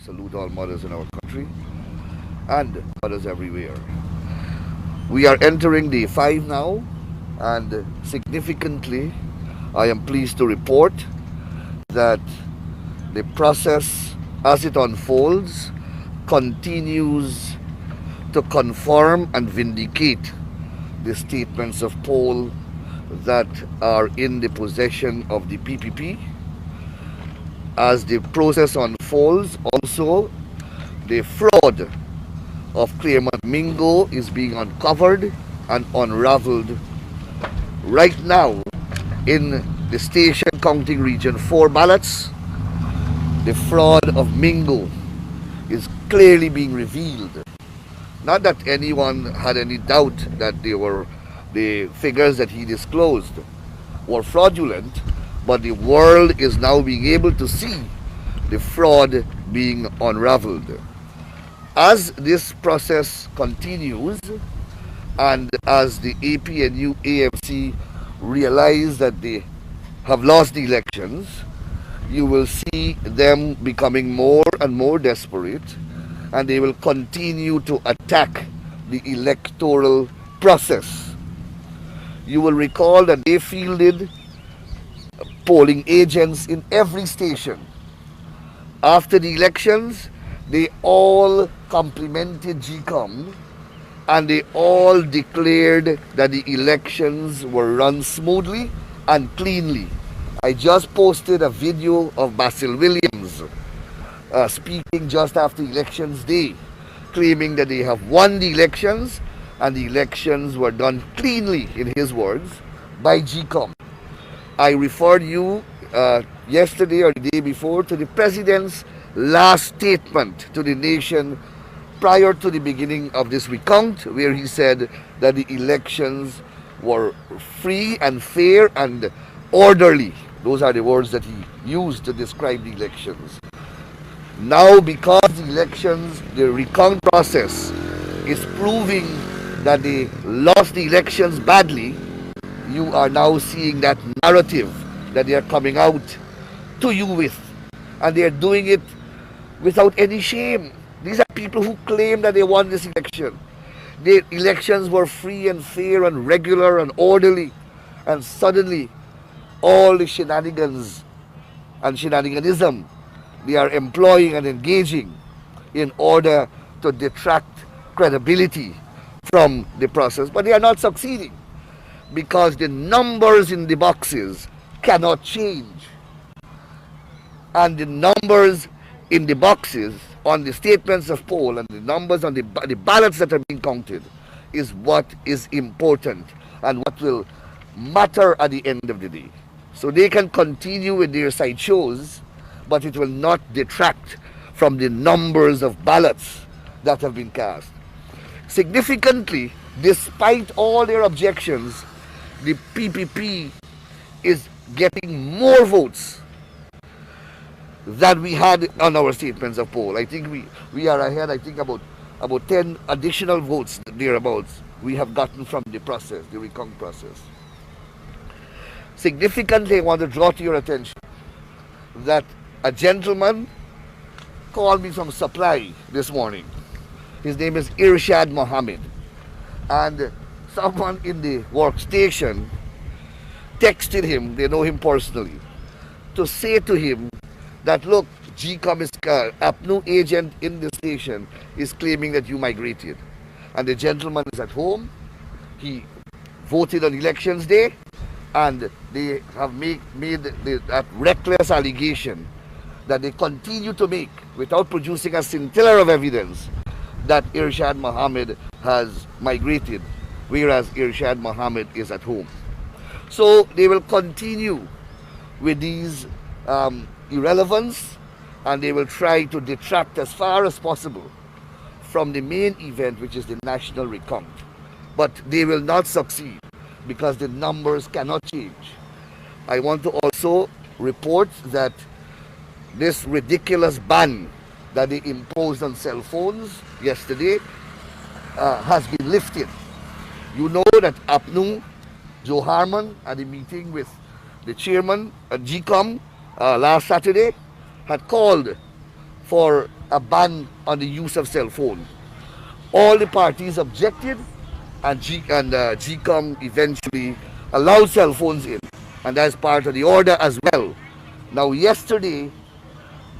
salute all mothers in our country and mothers everywhere. We are entering day 5 now, and significantly, I am pleased to report that the process as it unfolds continues to confirm and vindicate the statements of poll that are in the possession of the PPP. As the process unfolds, also the fraud of claimant Mingo is being uncovered and unraveled right now in the station counting region 4 ballots. The fraud of Mingo is clearly being revealed. Not that anyone had any doubt that the figures that he disclosed were fraudulent, but the world is now being able to see the fraud being unraveled. As this process continues, and as the APNU AMC realize that they have lost the elections, you will see them becoming more and more desperate, and they will continue to attack the electoral process. You will recall that they fielded polling agents in every station. After the elections, they all complimented GECOM, and they all declared that the elections were run smoothly and cleanly. I just posted a video of Basil Williams speaking just after elections day, claiming that they have won the elections and the elections were done cleanly, in his words, by GECOM. I referred you yesterday or the day before to the President's last statement to the nation prior to the beginning of this recount, where he said that the elections were free and fair and orderly. Those are the words that he used to describe the elections. Now, because the elections, the recount process is proving that they lost the elections badly, you are now seeing that narrative that they are coming out to you with. And they are doing it without any shame. These are people who claim that they won this election. The elections were free and fair and regular and orderly. And suddenly, all the shenanigans and shenaniganism they are employing and engaging in order to detract credibility from the process. But they are not succeeding, because the numbers in the boxes cannot change. And the numbers in the boxes on the statements of poll and the numbers on the ballots that are being counted is what is important and what will matter at the end of the day. So they can continue with their sideshows, but it will not detract from the numbers of ballots that have been cast. Significantly, despite all their objections, the PPP is getting more votes than we had on our statements of poll. I think we are ahead, I think about 10 additional votes thereabouts we have gotten from the process, the recount process. Significantly, I want to draw to your attention that a gentleman called me from Supply this morning. His name is Irshad Mohammed. And someone in the workstation texted him, they know him personally, to say to him that, look, GECOM is APNU agent in the station is claiming that you migrated. And the gentleman is at home. He voted on elections day, and they have made that reckless allegation that they continue to make without producing a scintilla of evidence that Irshad Mohammed has migrated, whereas Irshad Mohammed is at home. So they will continue with these irrelevance, and they will try to detract as far as possible from the main event, which is the national recount. But they will not succeed because the numbers cannot change. I want to also report that this ridiculous ban that they imposed on cell phones yesterday has been lifted. You know that APNU, Joe Harman, at a meeting with the chairman at GECOM last Saturday, had called for a ban on the use of cell phone. All the parties objected, and GECOM eventually allowed cell phones in, and that's part of the order as well. Now, yesterday,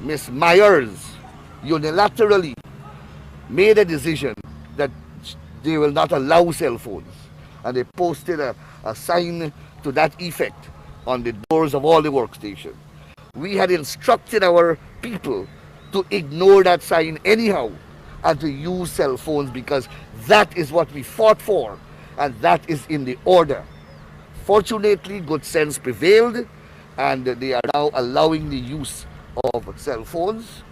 Ms. Myers unilaterally made a decision that they will not allow cell phones, and they posted a sign to that effect on the doors of all the workstations. We had instructed our people to ignore that sign anyhow and to use cell phones, because that is what we fought for, and that is in the order. Fortunately, good sense prevailed, and they are now allowing the use of cell phones.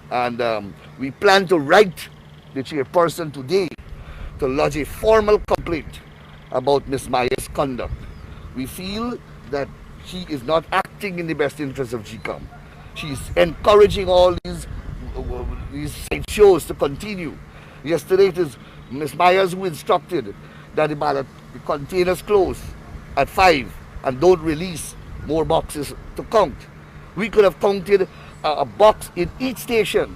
And we plan to write the chairperson today to lodge a formal complaint about Ms. Myers' conduct. We feel that she is not acting in the best interest of GECOM. She's encouraging all these side shows to continue. Yesterday it is Ms. Myers who instructed that the containers close at 5 and don't release more boxes to count. We could have counted a box in each station.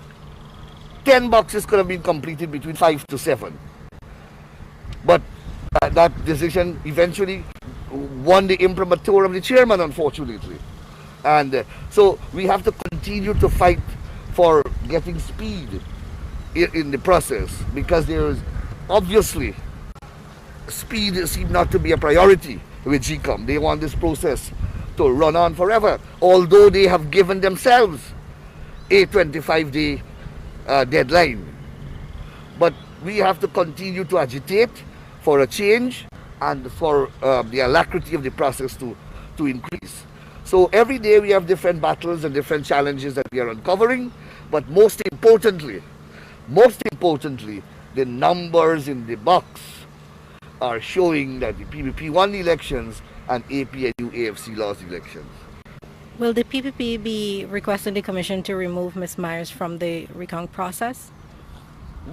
10 boxes could have been completed between 5 to 7. But that decision eventually won the imprimatur of the chairman, unfortunately. And so we have to continue to fight for getting speed in the process, because there is obviously speed seems not to be a priority with GECOM. They want this process to run on forever, although they have given themselves a 25-day deadline. But we have to continue to agitate for a change and for the alacrity of the process to increase. So every day we have different battles and different challenges that we are uncovering, but most importantly, the numbers in the box are showing that the PPP won the elections and APNU AFC lost the elections. Will the PPP be requesting the Commission to remove Ms. Myers from the recount process?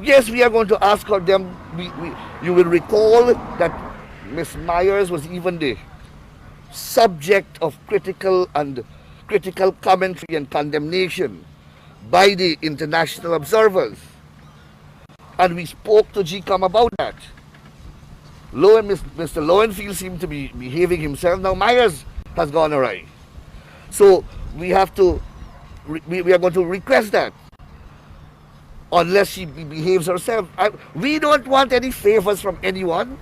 Yes, we are going to ask her them. You will recall that Ms. Myers was even the subject of critical commentary and condemnation by the international observers. And we spoke to GECOM about that. Mr. Lowenfield seemed to be behaving himself. Now Myers has gone awry. So we are going to request that, unless she behaves herself. We don't want any favors from anyone.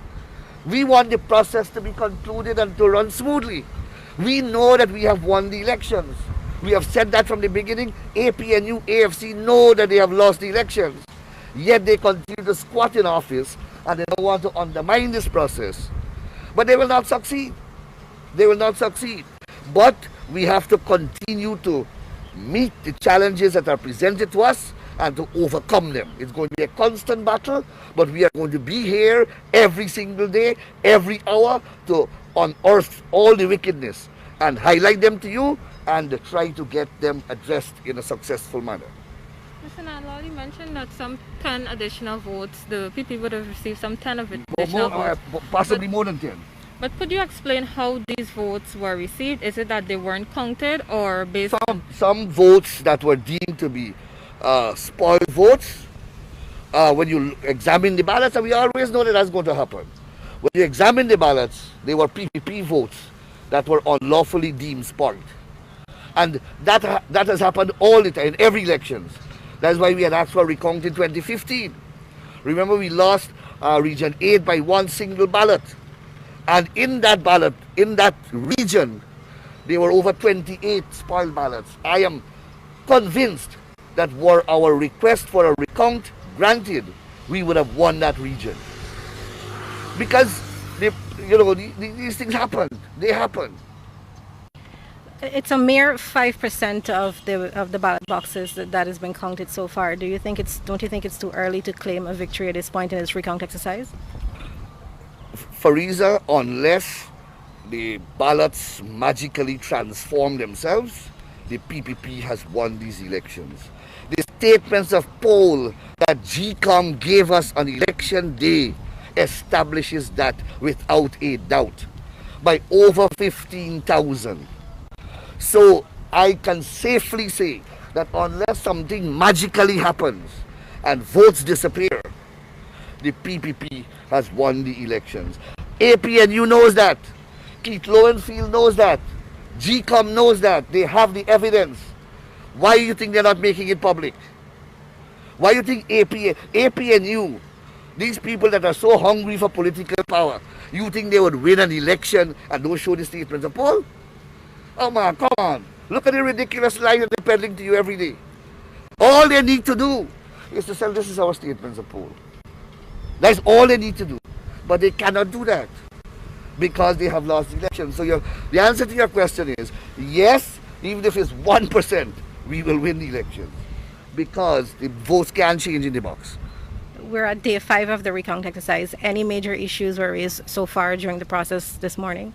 We want the process to be concluded and to run smoothly. We know that we have won the elections. We have said that from the beginning. APNU, AFC know that they have lost the elections. Yet they continue to squat in office, and they don't want to undermine this process. But they will not succeed. They will not succeed. But we have to continue to meet the challenges that are presented to us and to overcome them. It's going to be a constant battle, but we are going to be here every single day, every hour, to unearth all the wickedness and highlight them to you and try to get them addressed in a successful manner. Mr. Nandlall, you mentioned that some 10 additional votes, the PP would have received some 10 of additional votes. Possibly more than 10. But could you explain how these votes were received? Is it that they weren't counted, or based on... Some votes that were deemed to be spoiled votes, when you examine the ballots, and we always know that that's going to happen. When you examine the ballots, they were PPP votes that were unlawfully deemed spoiled. And that has happened all the time, in every elections. That's why we had asked for a recount in 2015. Remember, we lost Region 8 by one single ballot. And in that ballot, in that region, there were over 28 spoiled ballots. I am convinced that were our request for a recount granted, we would have won that region. Because these things happen. They happen. It's a mere 5% of the ballot boxes that has been counted so far. Don't you think it's too early to claim a victory at this point in this recount exercise? Fariza, unless the ballots magically transform themselves, the PPP has won these elections. The statements of poll that GECOM gave us on election day establishes that without a doubt, by over 15,000. So I can safely say that unless something magically happens and votes disappear, the PPP has won the elections. APNU knows that. Keith Lowenfield knows that. GECOM knows that. They have the evidence. Why do you think they're not making it public? Why do you think APNU, these people that are so hungry for political power, you think they would win an election and don't show the statements of poll? Oh man, come on. Look at the ridiculous lie that they're peddling to you every day. All they need to do is to say, this is our statements of poll. That's all they need to do. But they cannot do that because they have lost the election. So the answer to your question is, yes, even if it's 1%, we will win the election because the votes can change in the box. We're at day 5 of the recount exercise. Any major issues were raised so far during the process this morning?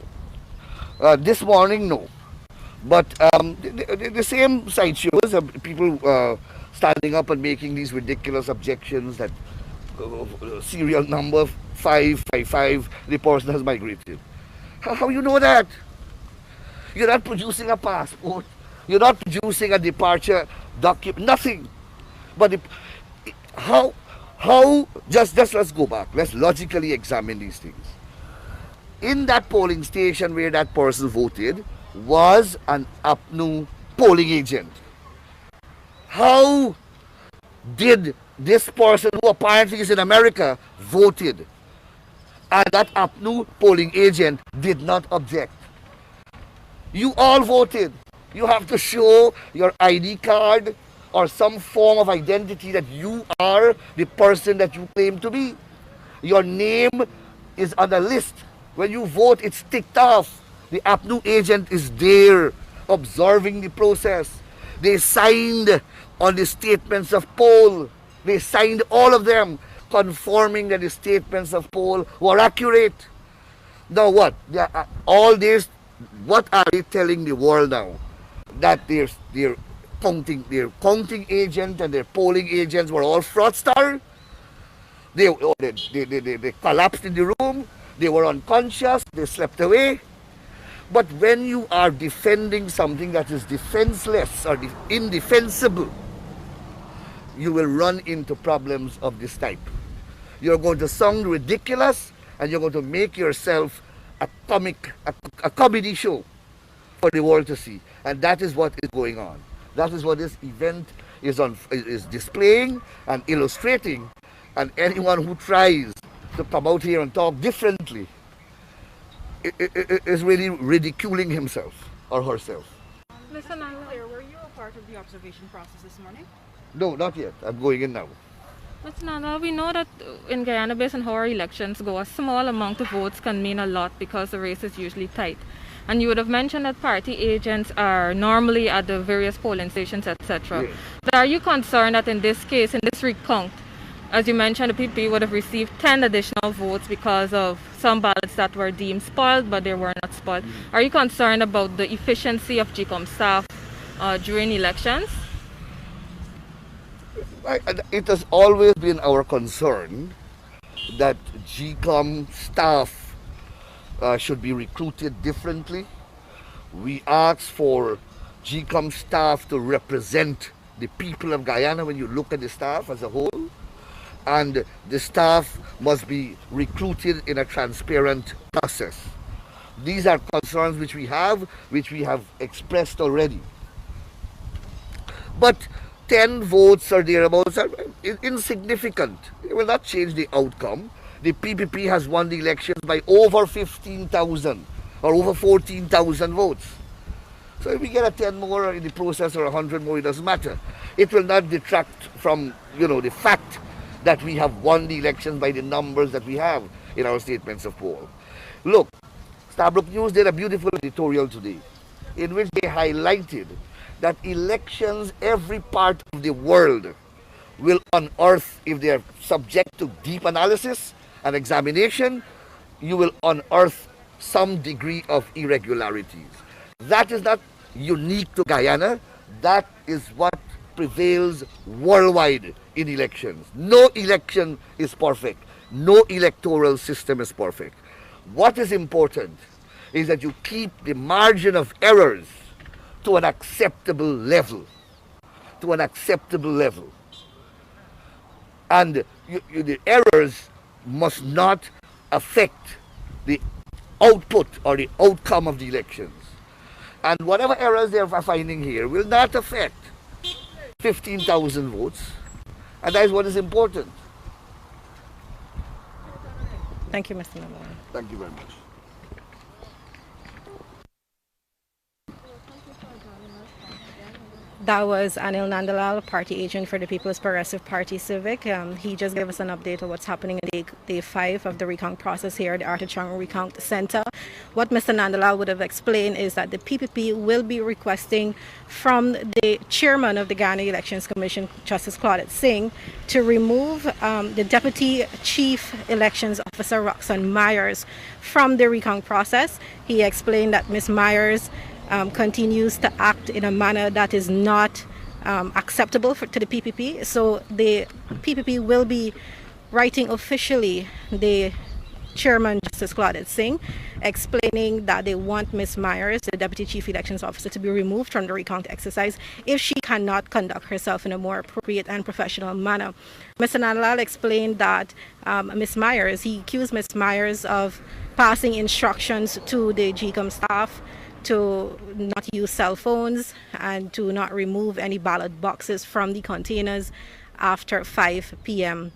This morning, no. But the same side shows people standing up and making these ridiculous objections that serial number 555, the person has migrated. How you know that? You're not producing a passport. You're not producing a departure document. Nothing. But how? Just let's go back. Let's logically examine these things. In that polling station where that person voted was an APNU polling agent. How did this person, who apparently is in America, voted and that APNU polling agent did not object? You all voted. You have to show your ID card or some form of identity that you are the person that you claim to be. Your name is on the list. When you vote, it's ticked off. The APNU agent is there observing the process. They signed on the statements of poll. They signed all of them, confirming that the statements of poll were accurate. Now what? All this, what are they telling the world now? That their counting agent and their polling agents were all fraudsters? They collapsed in the room. They were unconscious. They slept away. But when you are defending something that is defenseless or indefensible, you will run into problems of this type. You're going to sound ridiculous and you're going to make yourself a comedy show for the world to see. And that is what is going on. That is what this event is displaying and illustrating. And anyone who tries to come out here and talk differently is really ridiculing himself or herself. Listen, Were you a part of the observation process this morning? No, not yet. I'm going in now. Ms. Nana, we know that in Guyana, based on how our elections go, a small amount of votes can mean a lot because the race is usually tight. And you would have mentioned that party agents are normally at the various polling stations, etc. Yes. But are you concerned that in this case, in this recount, as you mentioned, the PP would have received 10 additional votes because of some ballots that were deemed spoiled, but they were not spoiled? Are you concerned about the efficiency of GECOM staff during elections? It has always been our concern that GECOM staff should be recruited differently. We ask for GECOM staff to represent the people of Guyana when you look at the staff as a whole. And the staff must be recruited in a transparent process. These are concerns which we have expressed already. But 10 votes or thereabouts are insignificant. It will not change the outcome. The PPP has won the elections by over 15,000 or over 14,000 votes. So if we get a 10 more in the process or 100 more, it doesn't matter. It will not detract from, the fact that we have won the elections by the numbers that we have in our statements of poll. Look, Starbrook News did a beautiful editorial today in which they highlighted that elections every part of the world will unearth, if they are subject to deep analysis and examination, you will unearth some degree of irregularities. That is not unique to Guyana. That is what prevails worldwide in elections. No election is perfect. No electoral system is perfect. What is important is that you keep the margin of errors to an acceptable level. to an acceptable level. And the errors must not affect the output or the outcome of the elections. And whatever errors they are finding here will not affect 15,000 votes. And that is what is important. Thank you, Mr. Nandalal. Thank you very much. That was Anil Nandalal, party agent for the People's Progressive Party Civic. He just gave us an update of what's happening in day 5 of the recount process here at the Arthur Chung Recount Center. What Mr. Nandalal would have explained is that the PPP will be requesting from the chairman of the Guyana Elections Commission, Justice Claudette Singh, to remove the Deputy Chief Elections Officer, Roxanne Myers, from the recount process. He explained that Ms. Myers continues to act in a manner that is not acceptable to the PPP. So the PPP will be writing officially the chairman, Justice Claudette Singh, explaining that they want Ms. Myers, the Deputy Chief Elections Officer, to be removed from the recount exercise if she cannot conduct herself in a more appropriate and professional manner. Mr. Nandalal explained that he accused Ms. Myers of passing instructions to the GECOM staff to not use cell phones and to not remove any ballot boxes from the containers after 5 p.m.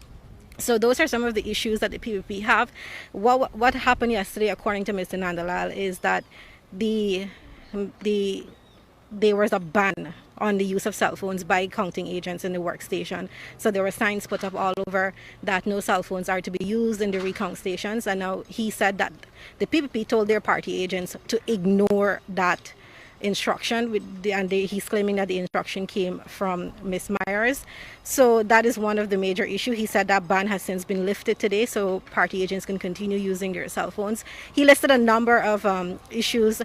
So those are some of the issues that the PPP have. What happened yesterday, according to Mr. Nandalal, is that there was a ban on the use of cell phones by counting agents in the workstation. So there were signs put up all over that no cell phones are to be used in the recount stations. And now he said that the PPP told their party agents to ignore that instruction, he's claiming that the instruction came from Ms. Myers. So that is one of the major issues. He said that ban has since been lifted today, so party agents can continue using their cell phones. He listed a number of issues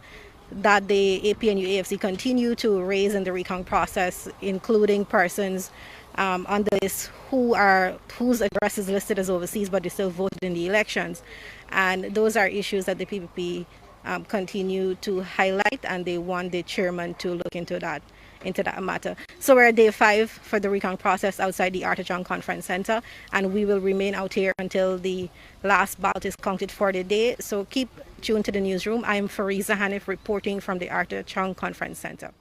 that the AP and UAFC continue to raise in the recount process, including persons on the list whose address is listed as overseas but they still voted in the elections. And those are issues that the PPP continue to highlight, and they want the chairman to look into that matter. So we're at day 5 for the recount process outside the Arthur Chung Conference Center, and we will remain out here until the last ballot is counted for the day. So keep tuned to the newsroom. I am Fariza Hanif reporting from the Arthur Chung Conference Center.